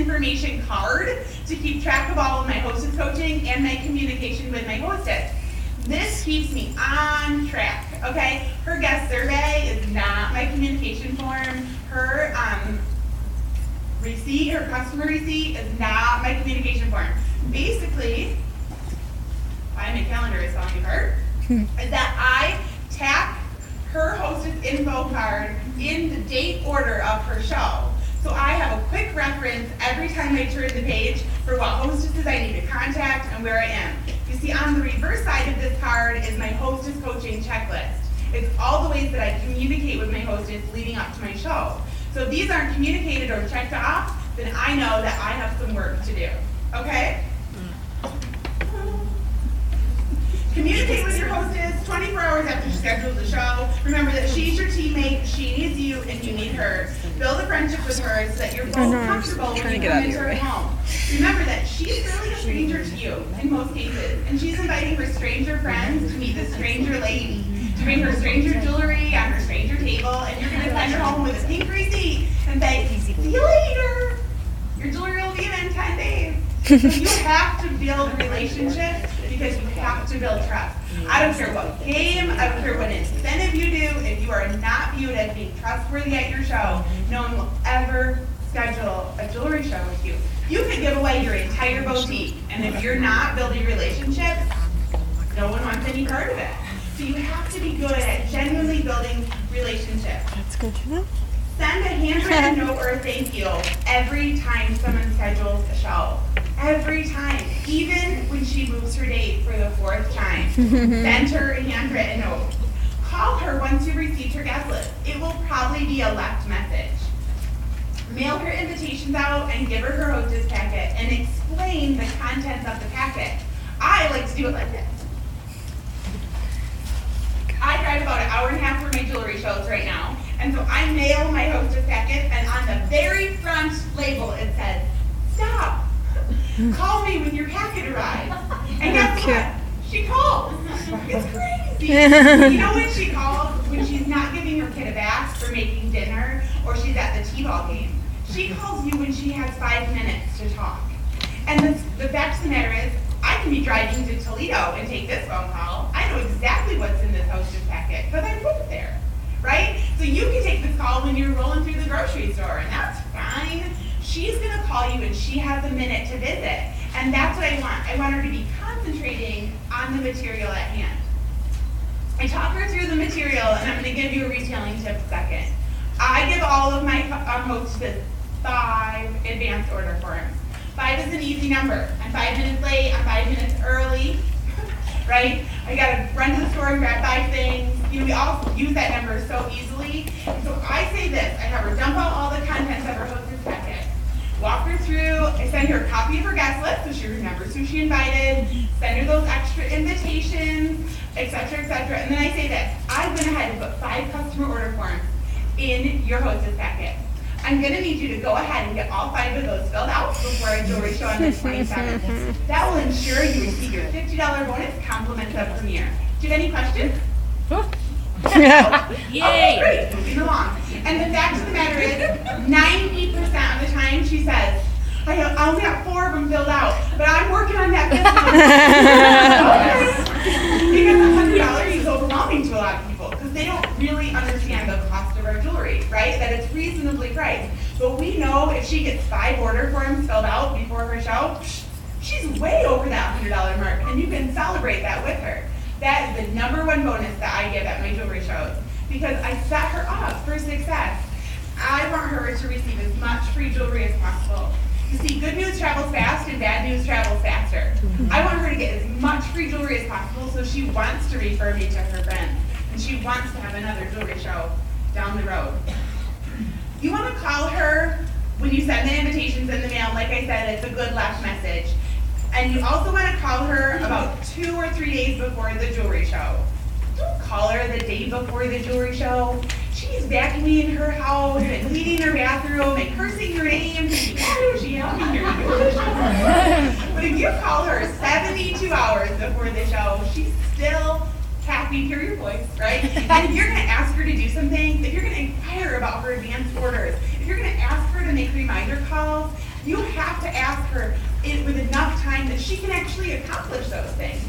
information card to keep track of all of my hostess coaching and my communication with my hostess. This keeps me on track, okay? Her guest survey is not my communication form. Her receipt, her customer receipt is not my communication form. Basically, why my calendar is falling apart, is that I tack her hostess info card in the date order of her show. So I have a quick reference every time I turn the page for what hostesses I need to contact and where I am. You see, on the reverse side of this card is my hostess coaching checklist. It's all the ways that I communicate with my hostess leading up to my show. So if these aren't communicated or checked off, then I know that I have some work to do, okay? Communicate with your hostess 24 hours after she schedules the show. Remember that she's your teammate, she needs you, and you need her. Build a friendship with her so that you're both comfortable when you come into her home. Remember that she's really a stranger to you in most cases, and she's inviting her stranger friends to meet this stranger lady, to bring her stranger jewelry on her stranger table, and you're going to send her home with a pink receipt and say, see you later. Your jewelry will be in 10 days. So you have to build relationships because you have to build trust. I don't care what game, I don't care what incentive you do, if you are not viewed as being trustworthy at your show, no one will ever schedule a jewelry show with you. You could give away your entire boutique, and if you're not building relationships, no one wants any part of it. So you have to be good at genuinely building relationships. That's good to know. Send a handwritten note or a thank you every time someone schedules a show. Every time, even when she moves her date for the 4th time. Send her a handwritten note. Call her once you received her guest list. It will probably be a left message. Mail her invitations out and give her her hostess packet and explain the contents of the packet. I like to do it like this. I drive about an hour and a half for my jewelry shows right now, and so I mail my hostess packet, and on the very front label it says, "Stop. Call me when your packet arrives." And guess what? She calls. It's crazy. You know when she calls? When she's not giving her kid a bath for making dinner, or she's at the t-ball game. She calls you when she has 5 minutes to talk. And the fact of the matter is, I can be driving to Toledo and take this phone call. I know exactly what's in this hostess packet because I put it there, right? So you can take this call when you're rolling through the grocery store, and that's fine. She's going to call you when she has a minute to visit, and that's what I want. I want her to be concentrating on the material at hand. I talk her through the material, and I'm going to give you a retailing tip second. I give all of my hostesses 5 advanced order forms. 5 is an easy number. I'm 5 minutes late, I'm 5 minutes early, right? I gotta run to the store and grab 5 things. You know, we all use that number so easily. So I say this, I have her dump out all the contents of her hostess packet, walk her through, I send her a copy of her guest list so she remembers who she invited, send her those extra invitations, etc., etc. And then I say this, I went ahead and put 5 customer order forms in your hostess packet. I'm going to need you to go ahead and get all 5 of those filled out before our jewelry show on the 27th. That will ensure you receive your $50 bonus compliments of premiere. Do you have any questions? Yay! Okay, great. Moving along. And the fact of the matter is, 90% of the time she says, I only got 4 of them filled out, but I'm working on that business. Because $100 is overwhelming to a lot of people because they don't really understand the cost of our jewelry, right? That it's reasonably priced. But we know if she gets 5 order forms filled out before her show, she's way over that $100 mark, and you can celebrate that with her. That is the #1 bonus that I give at my jewelry shows because I set her up for success. I want her to receive as much free jewelry as possible. You see, good news travels fast and bad news travels faster. I want her to get as much free jewelry as possible so she wants to refer me to her friends and she wants to have another jewelry show down the road. You want to call her when you send the invitations in the mail. Like I said, it's a good left message. And you also want to call her about 2 or 3 days before the jewelry show. Don't call her the day before the jewelry show. She's vacuuming her house and cleaning her bathroom and cursing your name. Why is she helping you? But if you call her 72 hours before the show, she's still happy to hear your voice, right? And if you're going to ask her to do something, if you're going to inquire about her advanced orders, if you're going to ask her to make reminder calls, You have to ask her with enough time that she can actually accomplish those things.